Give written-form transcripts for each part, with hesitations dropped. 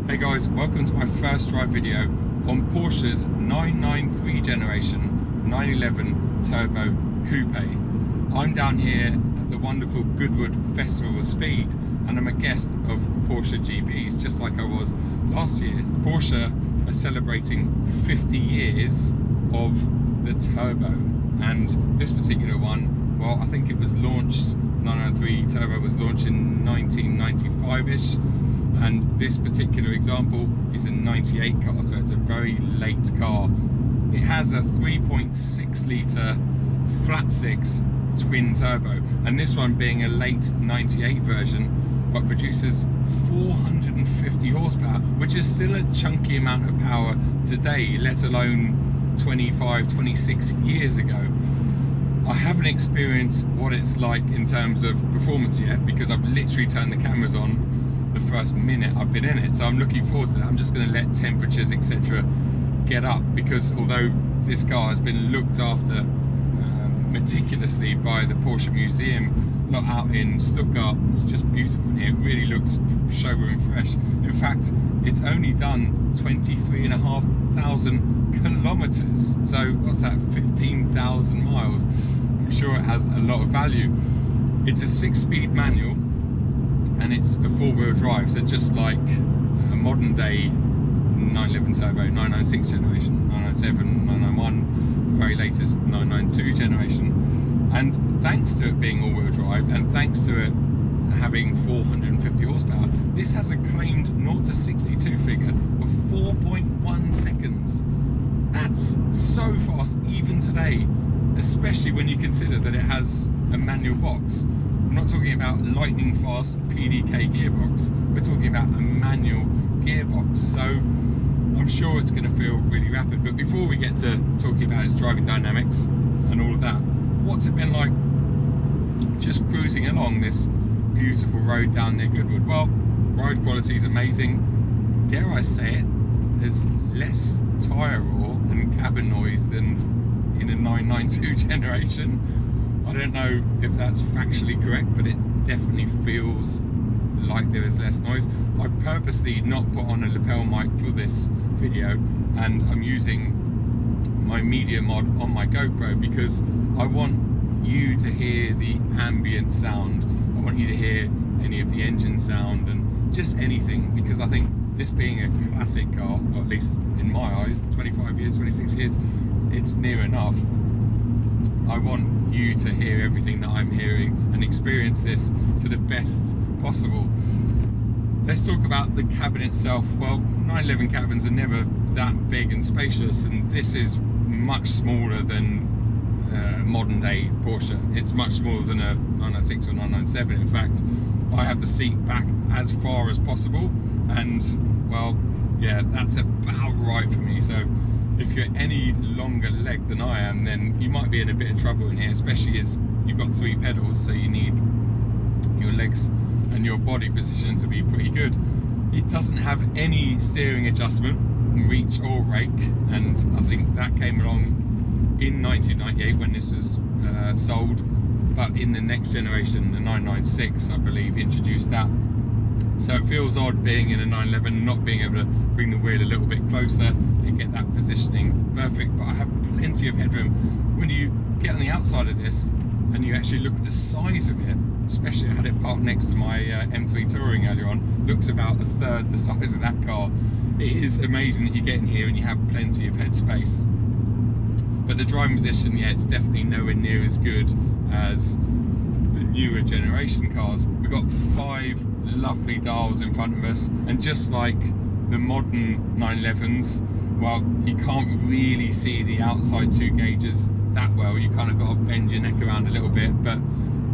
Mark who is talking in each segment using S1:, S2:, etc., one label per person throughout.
S1: Hey guys, welcome to my first drive video on Porsche's 993 generation 911 Turbo Coupe. I'm down here at the wonderful Goodwood Festival of Speed and I'm a guest of Porsche GBs just like I was last year. Porsche are celebrating 50 years of the Turbo, and this particular one, well, I think it was launched, 993 Turbo was launched in 1995-ish. And this particular example is a 98 car, so it's a very late car. It has a 3.6 litre flat six twin turbo, and this one being a late 98 version, but produces 450 horsepower, which is still a chunky amount of power today, let alone 25, 26 years ago. I haven't experienced what it's like in terms of performance yet, because I've literally turned the cameras on the first minute I've been in it, so I'm looking forward to that. I'm just going to let temperatures etc get up, because although this car has been looked after meticulously by the Porsche Museum lot out in Stuttgart, it's just beautiful in here. It really looks showroom fresh. In fact, it's only done 23,500 kilometers, so what's that, 15,000 miles. I'm sure it has a lot of value. It's a 6-speed manual and it's a 4-wheel drive, so just like a modern day 911 Turbo, 996 generation, 997, 991, very latest 992 generation. And thanks to it being all-wheel drive and thanks to it having 450 horsepower, this has a claimed 0 to 62 figure of 4.1 seconds. That's so fast even today, especially when you consider that it has a manual box. I'm not talking about lightning fast PDK gearbox, we're talking about a manual gearbox, so I'm sure it's going to feel really rapid. But before we get to talking about its driving dynamics and all of that, what's it been like just cruising along this beautiful road down near Goodwood? Well, road quality is amazing. Dare I say it, there's less tyre roar and cabin noise than in a 992 generation. I don't know if that's factually correct, but it definitely feels like there is less noise. I purposely not put on a lapel mic for this video, and I'm using my media mod on my GoPro because I want you to hear the ambient sound. I want you to hear any of the engine sound and just anything, because I think this being a classic car, or at least in my eyes, 25 years, 26 years, it's near enough. I want you to hear everything that I'm hearing and experience this to the best possible. Let's talk about the cabin itself. Well, 911 cabins are never that big and spacious, and this is much smaller than modern day Porsche. It's much smaller than a 996 or 997. In fact, I have the seat back as far as possible, and well, yeah, that's about right for me. So if you're any longer leg than I am, then you might be in a bit of trouble in here, especially as you've got 3 pedals, so you need your legs and your body position to be pretty good. It doesn't have any steering adjustment, reach or rake, and I think that came along in 1998 when this was sold, but in the next generation, the 996, I believe, introduced that. So it feels odd being in a 911 and not being able to bring the wheel a little bit closer and get that positioning perfect, but I have plenty of headroom. When you get on the outside of this and you actually look at the size of it, especially I had it parked next to my M3 Touring earlier on, looks about a third the size of that car. It is amazing that you get in here and you have plenty of head space. But the driving position, yeah, it's definitely nowhere near as good as the newer generation cars. We've got 5 lovely dials in front of us, and just like the modern 911s, well, you can't really see the outside 2 gauges that well. You kind of got to bend your neck around a little bit, but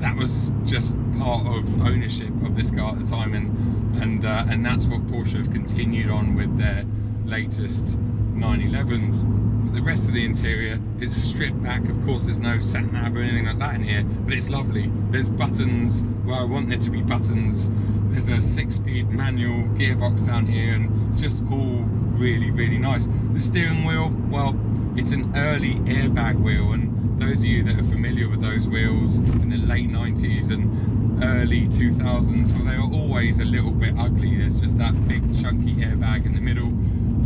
S1: that was just part of ownership of this car at the time, and that's what Porsche have continued on with their latest 911s. The rest of the interior is stripped back. Of course, there's no sat nav or anything like that in here, but it's lovely. There's buttons where I want there to be buttons. There's a 6-speed manual gearbox down here, and it's just all really, really nice. The steering wheel, well, it's an early airbag wheel, and those of you that are familiar with those wheels in the late 90s and early 2000s, well, they were always a little bit ugly. There's just that big chunky airbag in the middle.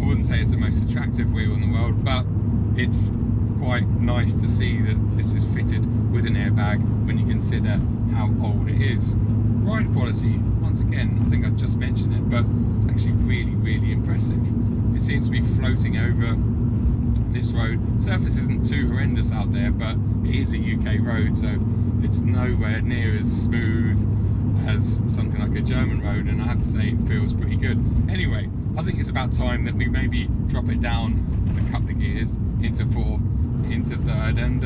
S1: I wouldn't say it's the most attractive wheel in the world, but it's quite nice to see that this is fitted with an airbag when you consider how old it is. Ride quality, once again, I think I just mentioned it, but it's actually really, really impressive. It seems to be floating over this road. Surface isn't too horrendous out there, but it is a UK road, so it's nowhere near as smooth as something like a German road, and I have to say it feels pretty good. Anyway, I think it's about time that we maybe drop it down a couple of gears into fourth, into third, and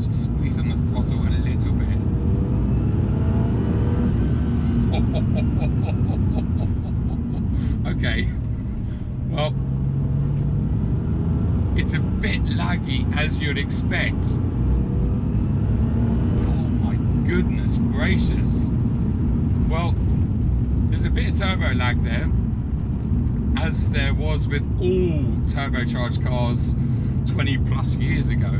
S1: just squeeze on the throttle a little bit. Okay, well, it's a bit laggy, as you'd expect. Oh my goodness gracious. Well, there's a bit of turbo lag there, as there was with all turbocharged cars 20 plus years ago.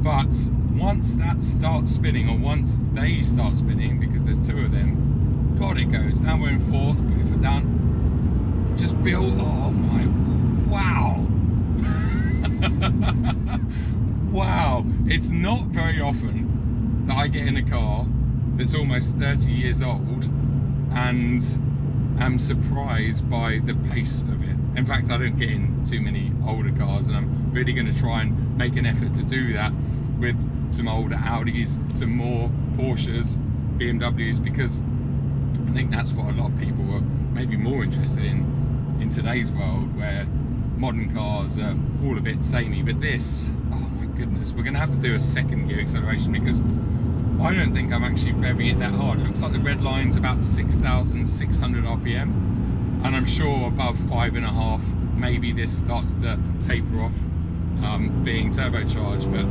S1: But once that starts spinning, or once they start spinning, because there's two of them, God, it goes. Now we're in fourth, put your foot down. Just build, oh my, wow. Wow, it's not very often that I get in a car that's almost 30 years old and am surprised by the pace of it. In fact, I don't get in too many older cars, and I'm really going to try and make an effort to do that with some older Audis, some more Porsches, BMWs, because I think that's what a lot of people are maybe more interested in today's world, where modern cars are all a bit samey. But this, oh my goodness, we're going to have to do a second gear acceleration, because I don't think I'm actually revving it that hard. It looks like the red line's about 6,600 RPM, and I'm sure above 5.5 maybe this starts to taper off, being turbocharged. But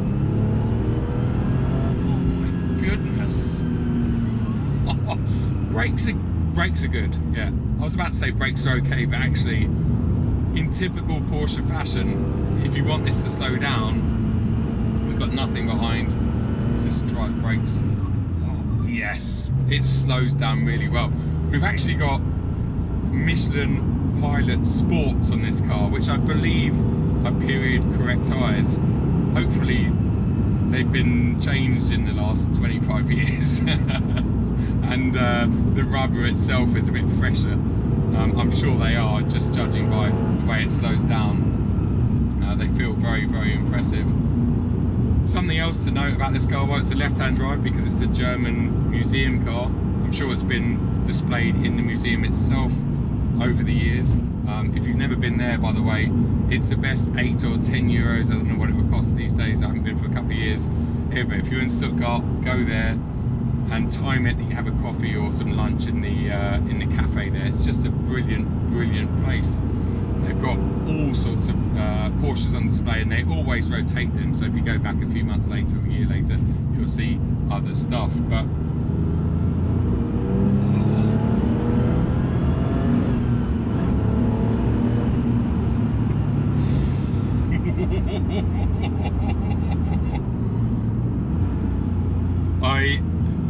S1: oh my goodness. Brakes are good, yeah. I was about to say brakes are okay, but actually, in typical Porsche fashion, if you want this to slow down, we've got nothing behind. Let's just try the brakes. Oh, yes, it slows down really well. We've actually got Michelin Pilot Sports on this car, which I believe are period correct tyres. Hopefully they've been changed in the last 25 years. And the rubber itself is a bit fresher. I'm sure they are, just judging by the way it slows down. They feel very, very impressive. Something else to note about this car, well, it's a left-hand drive because it's a German museum car. I'm sure it's been displayed in the museum itself over the years. If you've never been there, by the way, it's the best 8 or 10 euros. I don't know what it would cost these days. I haven't been for a couple of years. If you're in Stuttgart, go there and time it that you have a coffee or some lunch in the cafe there. It's just a brilliant, brilliant place. They've got all sorts of Porsches on display, and they always rotate them. So if you go back a few months later or a year later, you'll see other stuff. But I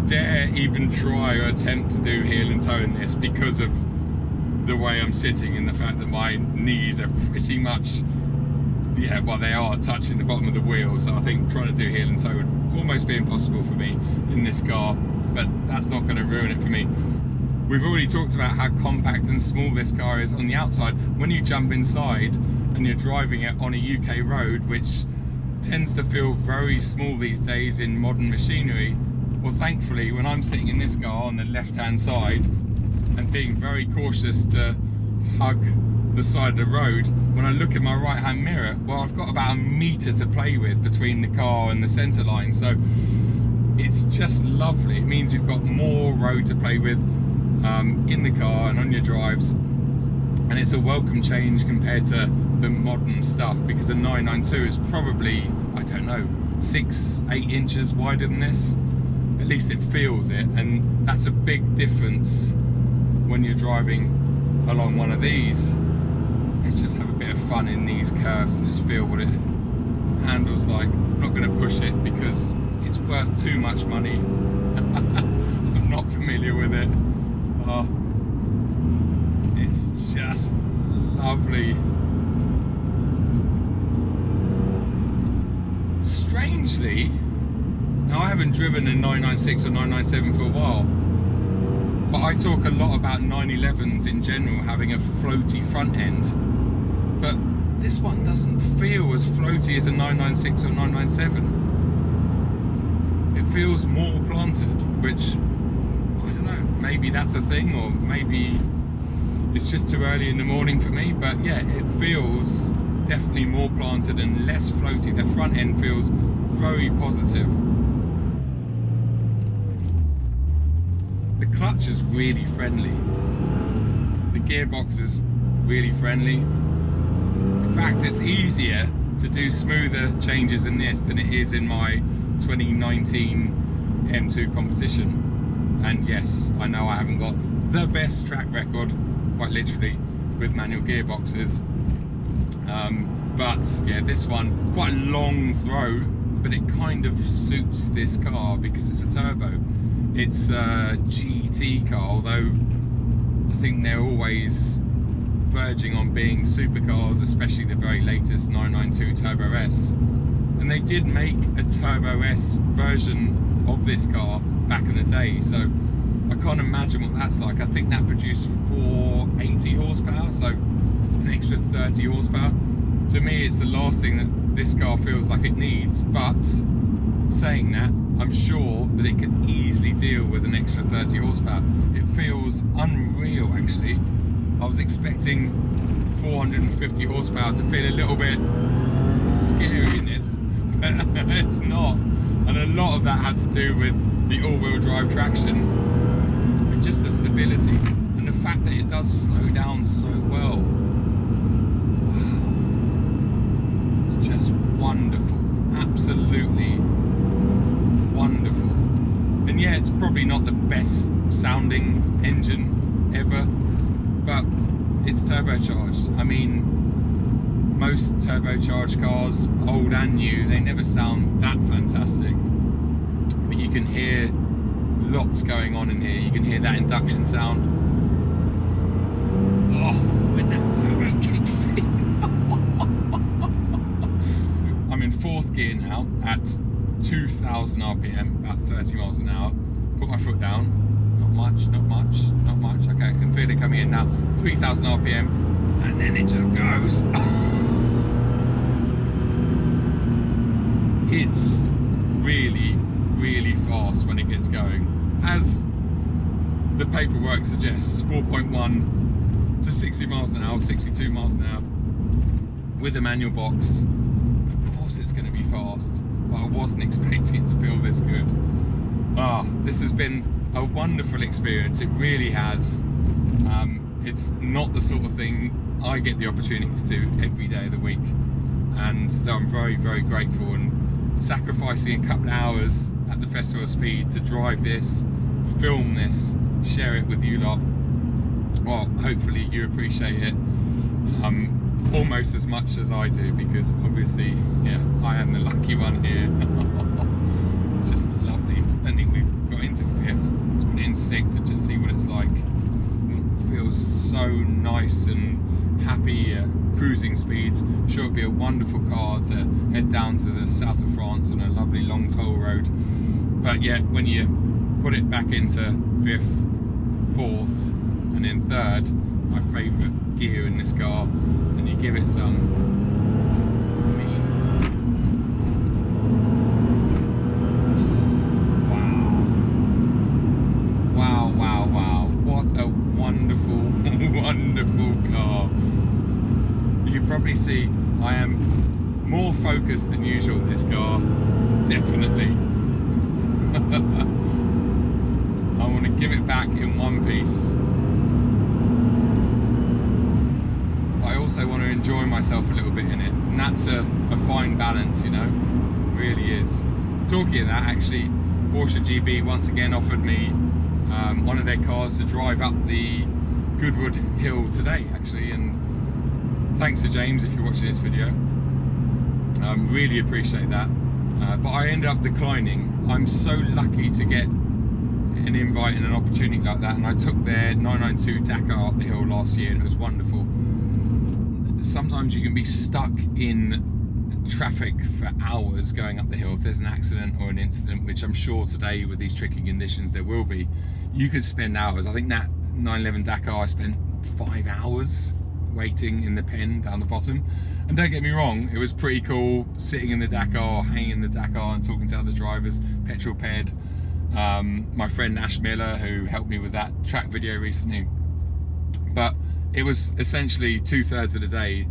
S1: dare even try or attempt to do heel and toe in this because of the way I'm sitting and the fact that my knees are pretty much, yeah, well, they are touching the bottom of the wheel. So I think trying to do heel and toe would almost be impossible for me in this car, but that's not going to ruin it for me. We've already talked about how compact and small this car is on the outside. When you jump inside and you're driving it on a UK road, which tends to feel very small these days in modern machinery, well, thankfully, when I'm sitting in this car on the left-hand side and being very cautious to hug the side of the road, when I look at my right-hand mirror, well, I've got about a metre to play with between the car and the centre line. So it's just lovely. It means you've got more road to play with in the car and on your drives. And it's a welcome change compared to the modern stuff, because a 992 is probably, I don't know, 6-8 inches wider than this. At least it feels it, and that's a big difference when you're driving along one of these. Let's just have a bit of fun in these curves and just feel what it handles like. I'm not going to push it because it's worth too much money. I'm I'm not familiar with it. Oh, it's just lovely. Strangely, now I haven't driven a 996 or 997 for a while, but I talk a lot about 911s in general having a floaty front end, but this one doesn't feel as floaty as a 996 or 997. It feels more planted, which, I don't know, maybe that's a thing, or maybe it's just too early in the morning for me, but yeah, it feels definitely more planted and less floaty. The front end feels very positive. The clutch is really friendly. The gearbox is really friendly. In fact, it's easier to do smoother changes in this than it is in my 2019 M2 competition. And yes, I know I haven't got the best track record, quite literally, with manual gearboxes. But yeah, this one, quite a long throw, but it kind of suits this car because it's a turbo. It's a GT car, although I think they're always verging on being supercars, especially the very latest 992 Turbo S. And they did make a Turbo S version of this car back in the day, so I can't imagine what that's like. I think that produced 480 horsepower, so an extra 30 horsepower. To me, it's the last thing that this car feels like it needs, but saying that, I'm sure that it could easily deal with an extra 30 horsepower. It feels unreal, actually. I was expecting 450 horsepower to feel a little bit scary in this, but it's not. And a lot of that has to do with the all-wheel drive traction and just the stability and the fact that it does slow down so well. Wow. It's just wonderful, absolutely wonderful. And yeah, it's probably not the best sounding engine ever, but it's turbocharged. I mean, most turbocharged cars, old and new, they never sound that fantastic, but you can hear lots going on in here. You can hear that induction sound. Oh, when that turbo kicks in. I'm in 4th gear now at 2,000 RPM, about 30 miles an hour. Put my foot down. Not much, not much, not much. Okay, I can feel it coming in now. 3,000 RPM, and then it just goes. It's really, really fast when it gets going. As the paperwork suggests, 4.1 to 60 miles an hour, 62 miles an hour. With a manual box, of course it's going to be fast, but I wasn't expecting it to feel this good. This has been a wonderful experience. It really has. It's not the sort of thing I get the opportunity to do every day of the week, and so I'm very, very grateful. And sacrificing a couple of hours at the Festival of Speed to drive this, film this, share it with you lot, well, hopefully you appreciate it almost as much as I do, because obviously, yeah, I am the lucky one here. It's just lovely. I think we've got into 5th. Let's put it in 6th to just see what it's like. It feels so nice and happy cruising speeds. I'm sure it'll be a wonderful car to head down to the south of France on a lovely long toll road. But yeah, when you put it back into 5th, 4th and then 3rd, my favourite gear in this car, and you give it some, I mean, wow, wow, wow, what a wonderful, wonderful car. You can probably see I am more focused than usual in this car, definitely. I want to give it back in one piece. I also want to enjoy myself a little bit in it, and that's a fine balance, you know, it really is. Talking of that, actually, Porsche GB once again offered me one of their cars to drive up the Goodwood Hill today, actually, and thanks to James if you're watching this video. Really appreciate that, but I ended up declining. I'm so lucky to get an invite and an opportunity like that, and I took their 992 Dakar up the hill last year, and it was wonderful. Sometimes you can be stuck in traffic for hours going up the hill. If there's an accident or an incident, which I'm sure today with these tricky conditions there will be, you could spend hours. I think that 911 Dakar, I spent 5 hours waiting in the pen down the bottom. And don't get me wrong, it was pretty cool sitting in the Dakar, hanging in the Dakar and talking to other drivers, petrol ped. My friend Ash Miller, who helped me with that track video recently. But it was essentially 2/3 of the day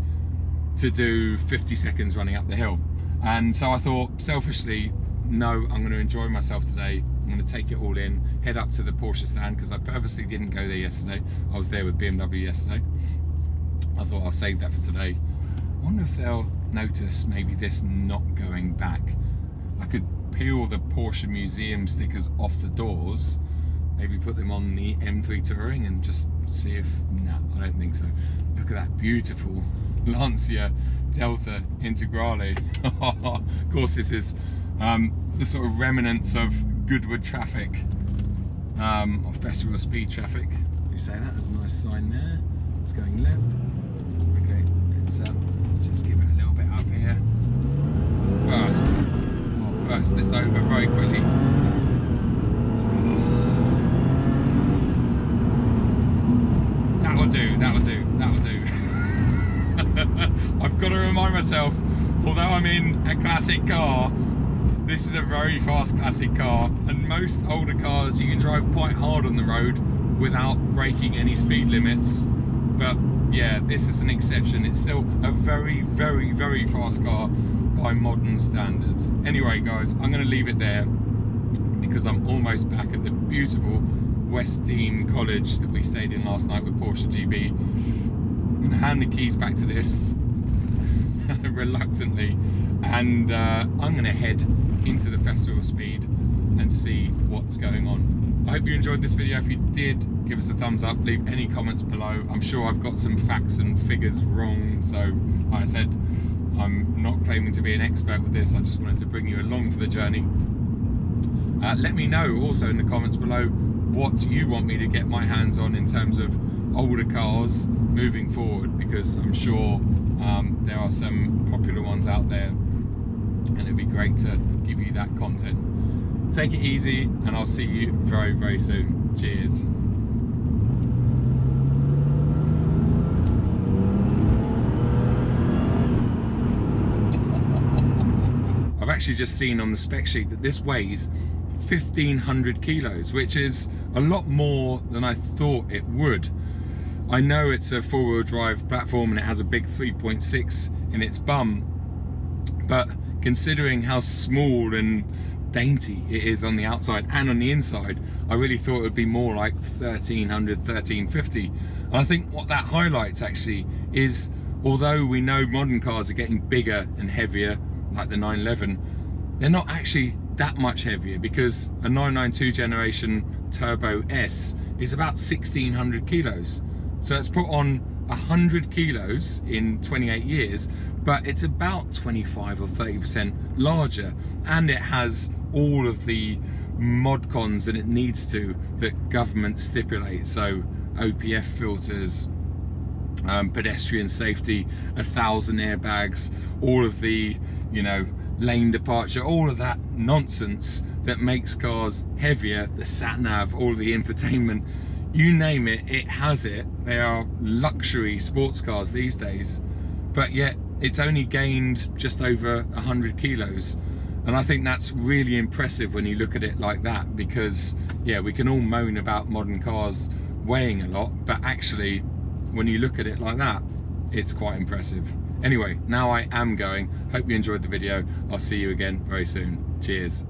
S1: to do 50 seconds running up the hill. And so I thought, selfishly, no, I'm going to enjoy myself today. I'm going to take it all in, head up to the Porsche stand, because I purposely didn't go there yesterday. I was there with BMW yesterday. I thought I'll save that for today. I wonder if they'll notice maybe this not going back. I could peel the Porsche museum stickers off the doors, maybe put them on the M3 Touring and just see if, no, I don't think so. Look at that beautiful Lancia Delta Integrale. Of course, this is the sort of remnants of Goodwood traffic, or festival speed traffic. You say that, there's a nice sign there. It's going left. Okay, let's just give it a little bit up here. First, this over very quickly. That'll do, that'll do, that'll do. I've got to remind myself, although I'm in a classic car, this is a very fast classic car, and most older cars you can drive quite hard on the road without breaking any speed limits. But yeah, this is an exception. It's still a very, very, very fast car by modern standards. Anyway guys, I'm going to leave it there because I'm almost back at the beautiful Westdean College that we stayed in last night with Porsche GB. I'm going to hand the keys back to this reluctantly, and I'm going to head into the Festival of Speed and see what's going on. I hope you enjoyed this video. If you did, give us a thumbs up, leave any comments below. I'm sure I've got some facts and figures wrong, so like I said, I'm not claiming to be an expert with this. I just wanted to bring you along for the journey. Let me know also in the comments below what you want me to get my hands on in terms of older cars moving forward, because I'm sure there are some popular ones out there, and it'd be great to give you that content. Take it easy, and I'll see you very, very soon. Cheers. I've actually just seen on the spec sheet that this weighs 1,500 kilos, which is a lot more than I thought it would. I know it's a four-wheel drive platform and it has a big 3.6 in its bum, but considering how small and dainty it is on the outside and on the inside, I really thought it would be more like 1,300, 1,350. And I think what that highlights actually is, although we know modern cars are getting bigger and heavier, like the 911, they're not actually that much heavier, because a 992 generation Turbo S is about 1,600 kilos. So it's put on 100 kilos in 28 years, but it's about 25 or 30% larger, and it has all of the mod cons that it needs to, that government stipulate. So OPF filters, pedestrian safety, 1,000 airbags, all of the, you know, lane departure, all of that nonsense that makes cars heavier, the sat nav, all of the infotainment, you name it, it has it. They are luxury sports cars these days, but yet it's only gained just over 100 kilos. And I think that's really impressive when you look at it like that, because yeah, we can all moan about modern cars weighing a lot, but actually when you look at it like that, it's quite impressive. Anyway, now I am going. Hope you enjoyed the video. I'll see you again very soon. Cheers.